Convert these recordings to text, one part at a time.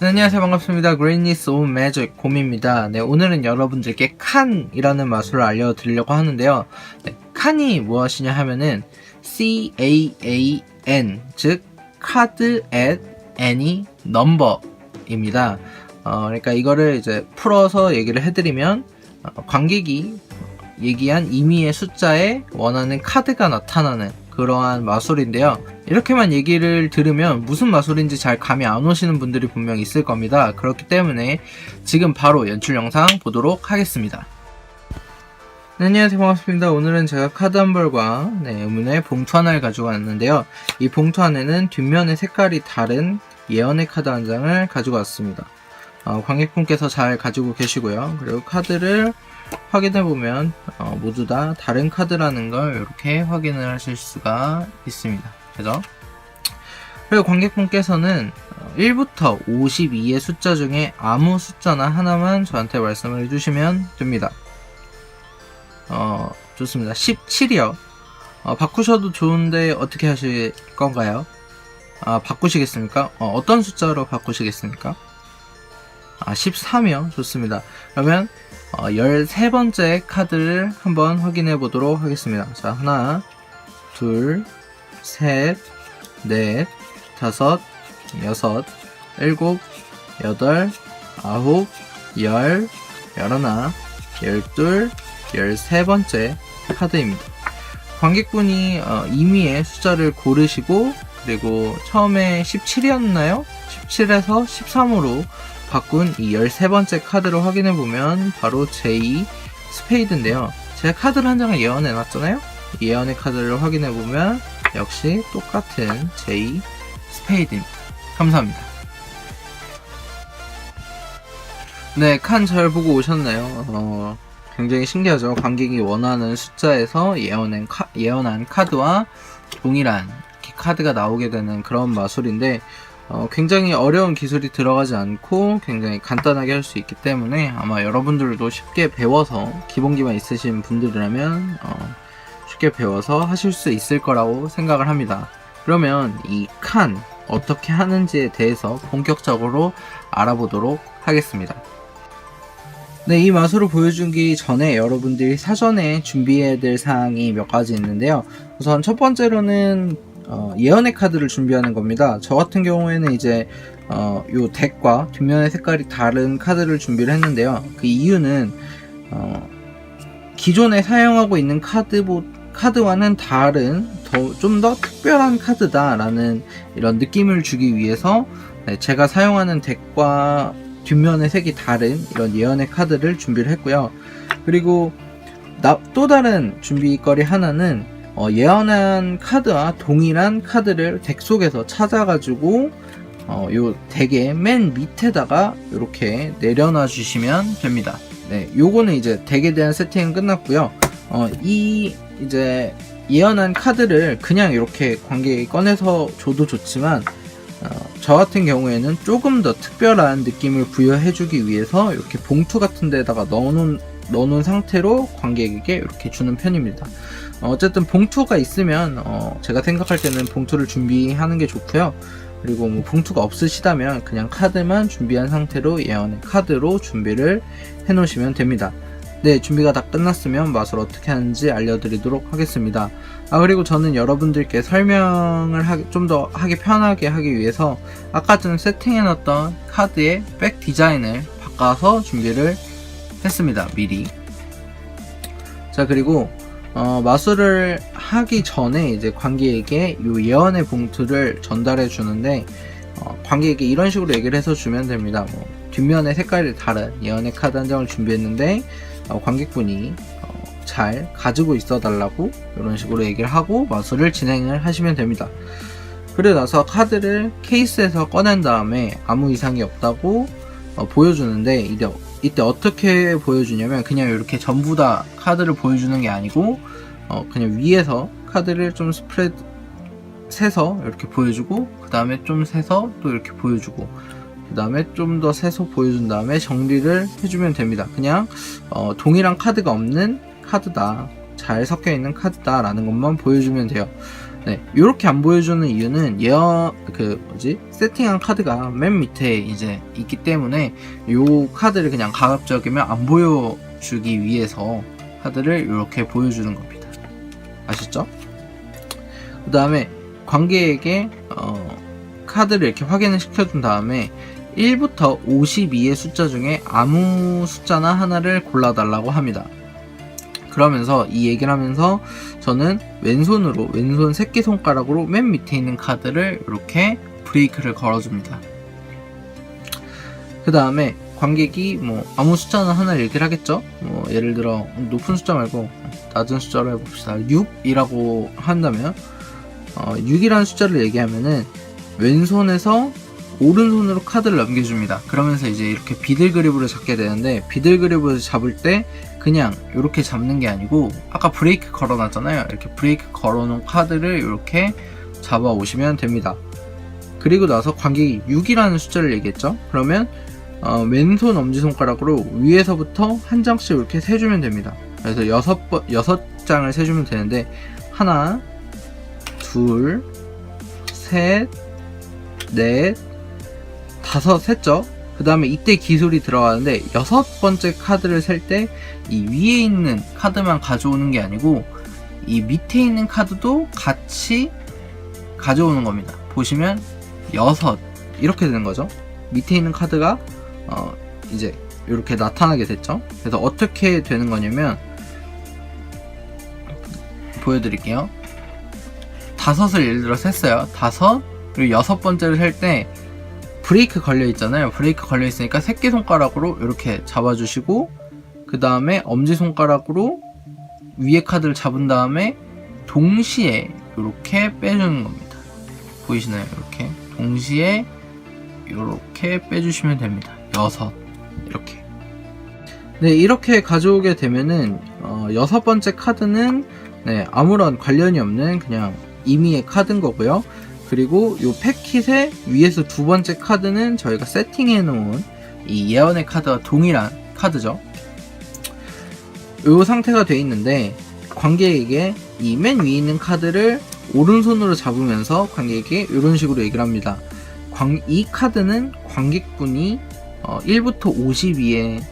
네, 안녕하세요. 반갑습니다. Greatness of Magic 곰입니다. 네, 오늘은 여러분들께 칸이라는 마술을 알려드리려고 하는데요. 네, 칸이 무엇이냐 하면은 CAAN, 즉 card at any number입니다. 그러니까 이거를 이제 풀어서 얘기를 해드리면 관객이 얘기한 임의의 숫자에 원하는 카드가 나타나는 그러한 마술인데요. 이렇게만 얘기를 들으면 무슨 마술인지 잘 감이 안 오시는 분들이 분명 있을 겁니다. 그렇기 때문에 지금 바로 연출 영상 보도록 하겠습니다. 네, 안녕하세요. 반갑습니다. 오늘은 제가 카드 한 벌과 의문의 봉투 하나를 가지고 왔는데요. 이 봉투 안에는 뒷면의 색깔이 다른 예언의 카드 한 장을 가지고 왔습니다. 관객분께서 잘 가지고 계시고요. 그리고 카드를 확인해보면 모두 다 다른 카드라는 걸 이렇게 확인을 하실 수가 있습니다. 그죠? 그리고 관객분께서는 1부터 52의 숫자 중에 아무 숫자나 하나만 저한테 말씀을 해주시면 됩니다. 좋습니다. 17이요. 바꾸셔도 좋은데 어떻게 하실 건가요? 바꾸시겠습니까? 어떤 숫자로 바꾸시겠습니까? 13이요. 좋습니다. 그러면 13번째 카드를 한번 확인해 보도록 하겠습니다. 자, 하나, 둘, 셋, 넷, 다섯, 여섯, 일곱, 여덟, 아홉, 열, 열하나, 열둘, 13번째 카드입니다. 관객분이 임의의 숫자를 고르시고 그리고 처음에 17이었나요? 17에서 13으로 바꾼 이 13번째 카드로 확인해보면 바로 J 스페이드인데요. 제가 카드를 한 장을 예언해놨잖아요. 이 예언의 카드를 확인해보면 역시 똑같은 J 스페이드입니다. 감사합니다. 네, 칸 잘 보고 오셨나요? 굉장히 신기하죠. 관객이 원하는 숫자에서 예언한 카드와 동일한 카드가 나오게 되는 그런 마술인데 굉장히 어려운 기술이 들어가지 않고 굉장히 간단하게 할 수 있기 때문에 아마 여러분들도 쉽게 배워서 기본기만 있으신 분들이라면 쉽게 배워서 하실 수 있을 거라고 생각을 합니다. 그러면 이 칸 어떻게 하는지에 대해서 본격적으로 알아보도록 하겠습니다. 네, 이 마술을 보여주기 전에 여러분들이 사전에 준비해야 될 사항이 몇 가지 있는데요. 우선 첫 번째로는 예언의 카드를 준비하는 겁니다. 저 같은 경우에는 이제 요 덱과 뒷면의 색깔이 다른 카드를 준비를 했는데요. 그 이유는 기존에 사용하고 있는 카드와는 다른 좀 더 특별한 카드다라는 이런 느낌을 주기 위해서 제가 사용하는 덱과 뒷면의 색이 다른 이런 예언의 카드를 준비를 했고요. 그리고 또 다른 준비거리 하나는 예언한 카드와 동일한 카드를 덱 속에서 찾아가지고 요 덱의 맨 밑에다가 이렇게 내려놔 주시면 됩니다. 네, 요거는 이제 덱에 대한 세팅은 끝났고요. 이 이제 예언한 카드를 그냥 이렇게 관객이 꺼내서 줘도 좋지만 저 같은 경우에는 조금 더 특별한 느낌을 부여해주기 위해서 이렇게 봉투 같은 데다가 넣어놓은 상태로 관객에게 이렇게 주는 편입니다. 어쨌든 봉투가 있으면 제가 생각할 때는 봉투를 준비하는 게 좋고요. 그리고 뭐 봉투가 없으시다면 그냥 카드만 준비한 상태로 예언의 카드로 준비를 해 놓으시면 됩니다. 네, 준비가 다 끝났으면 마술 어떻게 하는지 알려드리도록 하겠습니다. 그리고 저는 여러분들께 설명을 좀 더 하기 편하게 하기 위해서 아까 전 세팅해놨던 카드의 백 디자인을 바꿔서 준비를 했습니다. 미리. 자, 그리고 마술을 하기 전에 이제 관객에게 이 예언의 봉투를 전달해 주는데 관객에게 이런 식으로 얘기를 해서 주면 됩니다. 뒷면의 색깔이 다른 예언의 카드 한 장을 준비했는데 관객분이 잘 가지고 있어 달라고 이런 식으로 얘기를 하고 마술을 진행을 하시면 됩니다. 그러고 나서 카드를 케이스에서 꺼낸 다음에 아무 이상이 없다고 보여주는데 이때 어떻게 보여주냐면 그냥 이렇게 전부 다 카드를 보여주는 게 아니고 그냥 위에서 카드를 좀 스프레드 세서 이렇게 보여주고 그 다음에 좀 세서 또 이렇게 보여주고 그 다음에 좀 더 세서 보여준 다음에 정리를 해주면 됩니다. 그냥 동일한 카드가 없는 카드다, 잘 섞여있는 카드다 라는 것만 보여주면 돼요. 네, 이렇게 안 보여주는 이유는 세팅한 카드가 맨 밑에 이제 있기 때문에 요 카드를 그냥 가급적이면 안 보여주기 위해서 카드를 이렇게 보여주는 겁니다. 아시죠? 그 다음에 관객에게 카드를 이렇게 확인을 시켜준 다음에 1부터 52의 숫자 중에 아무 숫자나 하나를 골라달라고 합니다. 그러면서 이 얘기를 하면서 저는 왼손 새끼손가락으로 맨 밑에 있는 카드를 이렇게 브레이크를 걸어줍니다. 그 다음에 관객이 뭐 아무 숫자나 하나를 얘기를 하겠죠. 뭐 예를 들어 높은 숫자 말고 낮은 숫자로 해봅시다. 6이라고 한다면 6이라는 숫자를 얘기하면은 왼손에서 오른손으로 카드를 넘겨줍니다. 그러면서 이제 이렇게 비들그립으로 잡게 되는데, 비들그립으로 잡을 때 그냥 이렇게 잡는 게 아니고 아까 브레이크 걸어놨잖아요. 이렇게 브레이크 걸어놓은 카드를 이렇게 잡아 오시면 됩니다. 그리고 나서 관객이 6이라는 숫자를 얘기했죠. 그러면 왼손 엄지손가락으로 위에서부터 한 장씩 이렇게 세주면 됩니다. 그래서 6장을 세주면 되는데, 하나, 둘, 셋, 넷, 다섯 셌죠? 그 다음에 이때 기술이 들어가는데, 6번째 카드를 셀 때 이 위에 있는 카드만 가져오는 게 아니고 이 밑에 있는 카드도 같이 가져오는 겁니다. 보시면 6 이렇게 되는 거죠. 밑에 있는 카드가 이제 이렇게 나타나게 됐죠. 그래서 어떻게 되는 거냐면 보여드릴게요. 5을 예를 들어 셌어요. 5, 그리고 6번째를 셀 때 브레이크 걸려 있잖아요. 브레이크 걸려 있으니까 새끼손가락으로 이렇게 잡아주시고, 그 다음에 엄지손가락으로 위에 카드를 잡은 다음에 동시에 이렇게 빼주는 겁니다. 보이시나요? 이렇게 동시에 이렇게 빼주시면 됩니다. 6 이렇게. 네, 이렇게 가져오게 되면은 6번째 카드는 아무런 관련이 없는 그냥 임의의 카드인 거고요. 그리고 이 패킷의 위에서 2번째 카드는 저희가 세팅해 놓은 이 예언의 카드와 동일한 카드죠. 이 상태가 돼 있는데, 관객에게 이 맨 위에 있는 카드를 오른손으로 잡으면서 관객에게 이런 식으로 얘기를 합니다. 이 카드는 관객분이 1부터 52의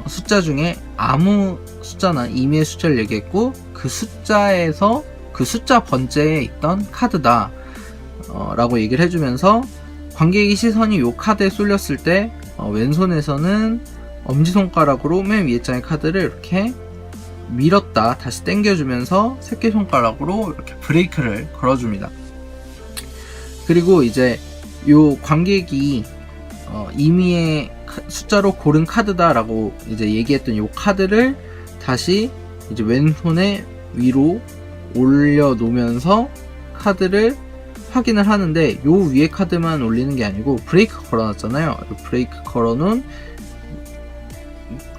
숫자 중에 아무 숫자나 임의의 숫자를 얘기했고, 그 숫자에서 그 숫자 번째에 있던 카드다 라고 얘기를 해주면서, 관객의 시선이 이 카드에 쏠렸을 때 왼손에서는 엄지손가락으로 맨 위에 장의 카드를 이렇게 밀었다 다시 당겨주면서 새끼손가락으로 이렇게 브레이크를 걸어줍니다. 그리고 이제 요 관객이 임의의 숫자로 고른 카드다 라고 이제 얘기했던 요 카드를 다시 이제 왼손에 위로 올려놓으면서 카드를 확인을 하는데, 요 위에 카드만 올리는 게 아니고 브레이크 걸어놨잖아요. 브레이크 걸어놓은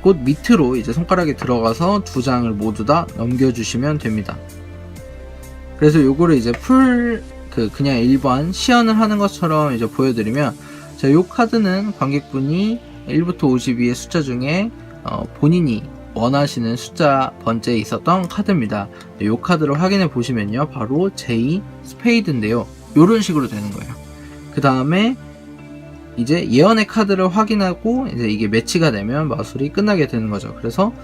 곳 밑으로 이제 손가락이 들어가서 2장을 모두 다 넘겨주시면 됩니다. 그래서 요거를 이제 그냥 일반 시연을 하는 것처럼 이제 보여드리면, 자, 요 카드는 관객분이 1부터 52의 숫자 중에 본인이 원하시는 숫자 번째에 있었던 카드입니다. 요 카드를 확인해 보시면요, 바로 J 스페이드인데요. 요런 식으로 되는 거예요. 그 다음에 이제 예언의 카드를 확인하고 이제 이게 매치가 되면 마술이 끝나게 되는 거죠. 그래서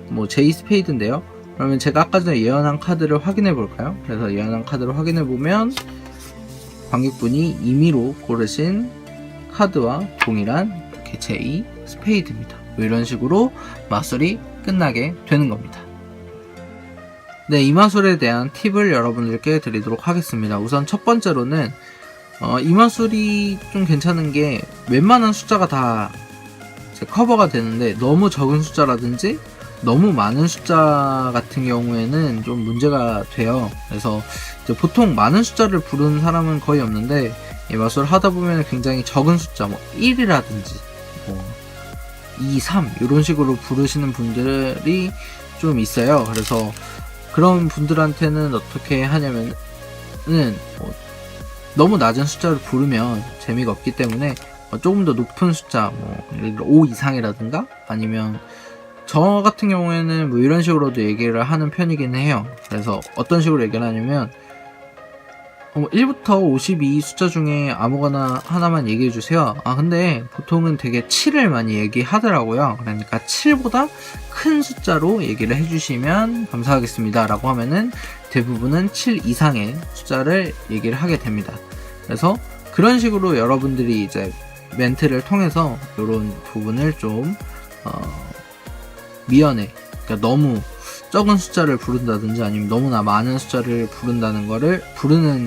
뭐 J 스페이드인데요. 그러면 제가 아까 전에 예언한 카드를 확인해 볼까요? 그래서 예언한 카드를 확인해 보면 관객분이 임의로 고르신 카드와 동일한 이렇게 J 스페이드입니다. 뭐 이런 식으로 마술이 끝나게 되는 겁니다. 네, 이 마술에 대한 팁을 여러분들께 드리도록 하겠습니다. 우선 첫 번째로는 이 마술이 좀 괜찮은 게 웬만한 숫자가 다 커버가 되는데, 너무 적은 숫자라든지 너무 많은 숫자 같은 경우에는 좀 문제가 돼요. 그래서 이제 보통 많은 숫자를 부르는 사람은 거의 없는데, 이 마술을 하다 보면 굉장히 적은 숫자, 뭐 1이라든지 뭐 2, 3 이런 식으로 부르시는 분들이 좀 있어요. 그래서 그런 분들한테는 어떻게 하냐면은 너무 낮은 숫자를 부르면 재미가 없기 때문에 조금 더 높은 숫자, 뭐 예를 들어 5 이상이라든가, 아니면 저 같은 경우에는 뭐 이런 식으로도 얘기를 하는 편이긴 해요. 그래서 어떤 식으로 얘기를 하냐면 1부터 52 숫자 중에 아무거나 하나만 얘기해 주세요. 근데 보통은 되게 7을 많이 얘기하더라고요. 그러니까 7보다 큰 숫자로 얘기를 해주시면 감사하겠습니다 라고 하면은 대부분은 7 이상의 숫자를 얘기를 하게 됩니다. 그래서 그런 식으로 여러분들이 이제 멘트를 통해서 이런 부분을 좀 미연에, 그러니까 너무 적은 숫자를 부른다든지 아니면 너무나 많은 숫자를 부르는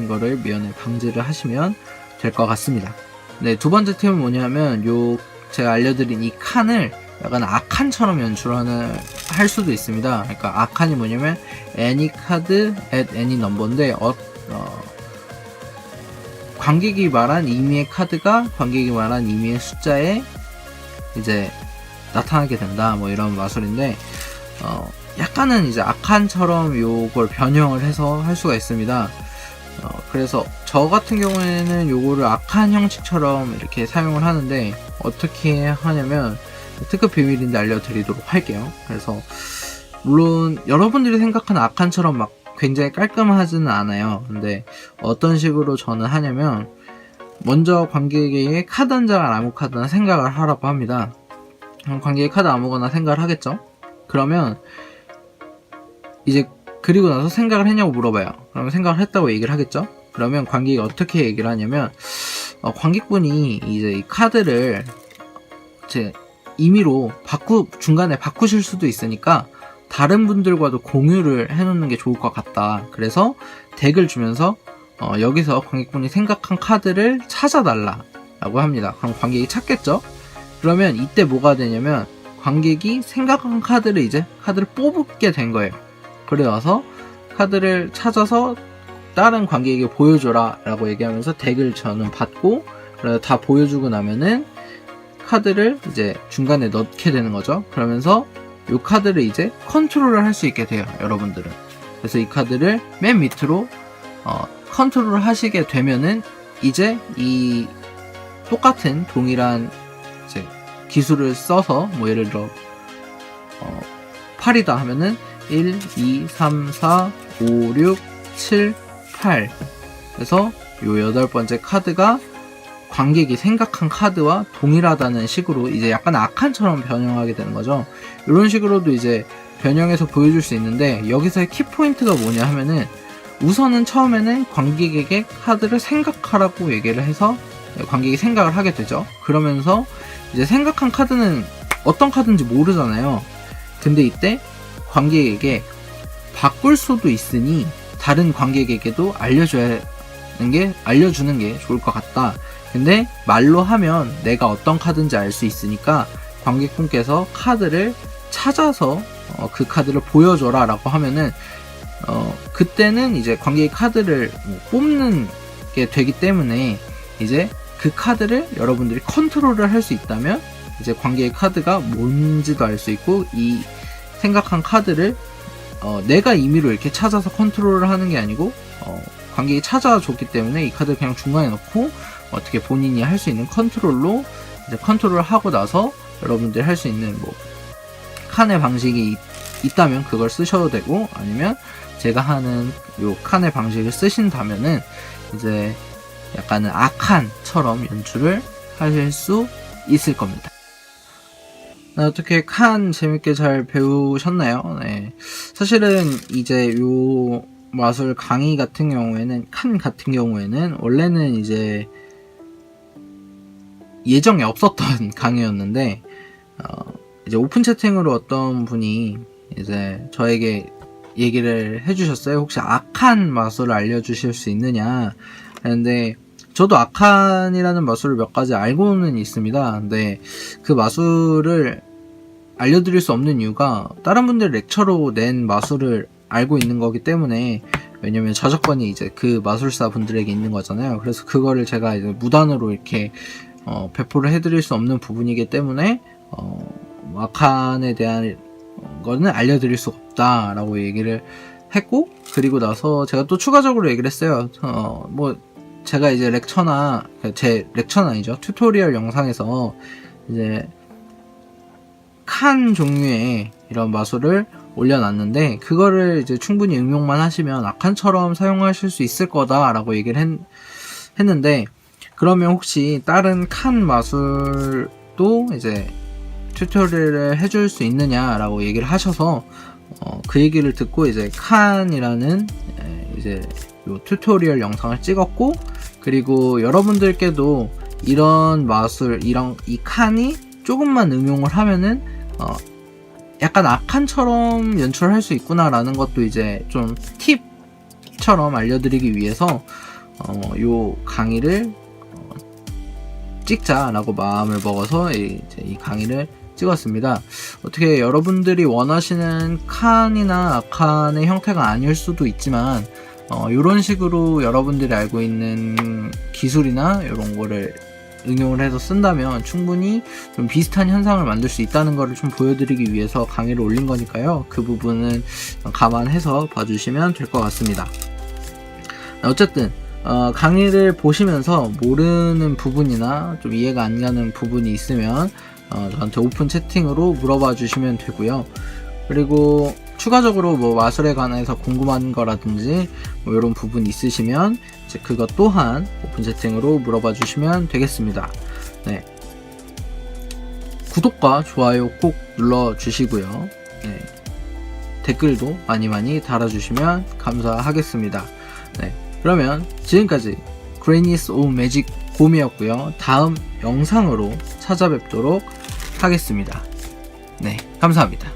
거를 미연에 방지를 하시면 될 것 같습니다. 네, 두 번째 팁은 뭐냐면 제가 알려드린 이 칸을 약간 악칸처럼 할 수도 있습니다. 그러니까 악칸이 뭐냐면 any card at any number인데 관객이 말한 의미의 카드가 관객이 말한 의미의 숫자에 이제 나타나게 된다, 뭐 이런 마술인데 약간은 이제 악한처럼 요걸 변형을 해서 할 수가 있습니다. 그래서 저 같은 경우에는 요거를 악한 형식처럼 이렇게 사용을 하는데 어떻게 하냐면 특급 비밀인데 알려드리도록 할게요. 그래서 물론 여러분들이 생각하는 악한처럼 막 굉장히 깔끔하지는 않아요. 근데 어떤 식으로 저는 하냐면 먼저 관객에게 카드 한 장을 아무 카드나 생각을 하라고 합니다. 그럼 관객이 카드 아무거나 생각을 하겠죠? 그러면 이제 그리고 나서 생각을 했냐고 물어봐요. 그러면 생각을 했다고 얘기를 하겠죠? 그러면 관객이 어떻게 얘기를 하냐면 관객분이 이제 이 카드를 제 임의로 중간에 바꾸실 수도 있으니까 다른 분들과도 공유를 해놓는 게 좋을 것 같다. 그래서 덱을 주면서 여기서 관객분이 생각한 카드를 찾아달라 라고 합니다. 그럼 관객이 찾겠죠? 그러면 이때 뭐가 되냐면 관객이 생각한 카드를 뽑게 된 거예요. 그래서 카드를 찾아서 다른 관객에게 보여줘라 라고 얘기하면서 덱을 저는 받고, 그래서 다 보여주고 나면은 카드를 이제 중간에 넣게 되는 거죠. 그러면서 이 카드를 이제 컨트롤을 할 수 있게 돼요, 여러분들은. 그래서 이 카드를 맨 밑으로 컨트롤을 하시게 되면은 이제 이 똑같은 동일한 이제 기술을 써서 뭐 예를 들어 8이다 하면은 1, 2, 3, 4, 5, 6, 7, 8. 그래서 요 8번째 카드가 관객이 생각한 카드와 동일하다는 식으로 이제 약간 악한처럼 변형하게 되는 거죠. 이런 식으로도 이제 변형해서 보여줄 수 있는데, 여기서의 키포인트가 뭐냐 하면은 우선은 처음에는 관객에게 카드를 생각하라고 얘기를 해서 관객이 생각을 하게 되죠. 그러면서 이제 생각한 카드는 어떤 카드인지 모르잖아요. 근데 이때 관객에게 바꿀 수도 있으니 다른 관객에게도 알려주는 게 좋을 것 같다. 근데 말로 하면 내가 어떤 카드인지 알 수 있으니까 관객분께서 카드를 찾아서 그 카드를 보여줘라 라고 하면은 그때는 이제 관객이 카드를 뽑는 게 되기 때문에 이제 그 카드를 여러분들이 컨트롤을 할 수 있다면 이제 관객의 카드가 뭔지도 알 수 있고, 이 생각한 카드를 내가 임의로 이렇게 찾아서 컨트롤을 하는 게 아니고 관객이 찾아줬기 때문에 이 카드를 그냥 중간에 넣고 어떻게 본인이 할 수 있는 컨트롤로 이제 컨트롤을 하고 나서 여러분들이 할 수 있는 뭐 칸의 방식이 있다면 그걸 쓰셔도 되고, 아니면 제가 하는 요 칸의 방식을 쓰신다면은 이제 약간은 악한처럼 연출을 하실 수 있을 겁니다. 어떻게 칸 재밌게 잘 배우셨나요? 네. 사실은 이제 요 마술 강의 같은 경우에는, 칸 같은 경우에는 원래는 이제 예정에 없었던 강의였는데 이제 오픈 채팅으로 어떤 분이 이제 저에게 얘기를 해주셨어요. 혹시 악한 마술을 알려주실 수 있느냐 했는데, 저도 악한이라는 마술을 몇 가지 알고는 있습니다. 근데 그 마술을 알려드릴 수 없는 이유가 다른 분들 렉처로 낸 마술을 알고 있는 거기 때문에, 왜냐면 저작권이 이제 그 마술사 분들에게 있는 거잖아요. 그래서 그거를 제가 이제 무단으로 이렇게 배포를 해드릴 수 없는 부분이기 때문에 악한에 대한 거는 알려드릴 수가 없다라고 얘기를 했고, 그리고 나서 제가 또 추가적으로 얘기를 했어요. 뭐 제가 이제 제 렉처는 아니죠, 튜토리얼 영상에서 이제 칸 종류의 이런 마술을 올려놨는데, 그거를 이제 충분히 응용만 하시면 아칸처럼 사용하실 수 있을 거다라고 얘기를 했는데, 그러면 혹시 다른 칸 마술도 이제 튜토리얼을 해줄 수 있느냐라고 얘기를 하셔서 그 얘기를 듣고 이제 칸이라는 이제 요 튜토리얼 영상을 찍었고, 그리고 여러분들께도 이런 마술, 이 칸이 조금만 응용을 하면은 약간 아칸처럼 연출할 수 있구나라는 것도 이제 좀 팁처럼 알려드리기 위해서 요 강의를 찍자라고 마음을 먹어서 이제 이 강의를 찍었습니다. 어떻게 여러분들이 원하시는 칸이나 아칸의 형태가 아닐 수도 있지만 이런 식으로 여러분들이 알고 있는 기술이나 이런 거를 응용을 해서 쓴다면 충분히 좀 비슷한 현상을 만들 수 있다는 것을 좀 보여드리기 위해서 강의를 올린 거니까요. 그 부분은 감안해서 봐주시면 될 것 같습니다. 어쨌든 강의를 보시면서 모르는 부분이나 좀 이해가 안 가는 부분이 있으면 저한테 오픈 채팅으로 물어봐 주시면 되고요. 그리고 추가적으로 뭐 마술에 관해서 궁금한 거라든지 뭐 이런 부분 있으시면 이제 그것 또한 오픈 채팅으로 물어봐 주시면 되겠습니다. 네. 구독과 좋아요 꼭 눌러 주시고요. 네. 댓글도 많이 달아주시면 감사하겠습니다. 네. 그러면 지금까지 Granny's Own Magic 곰이었고요. 다음 영상으로 찾아뵙도록 하겠습니다. 네, 감사합니다.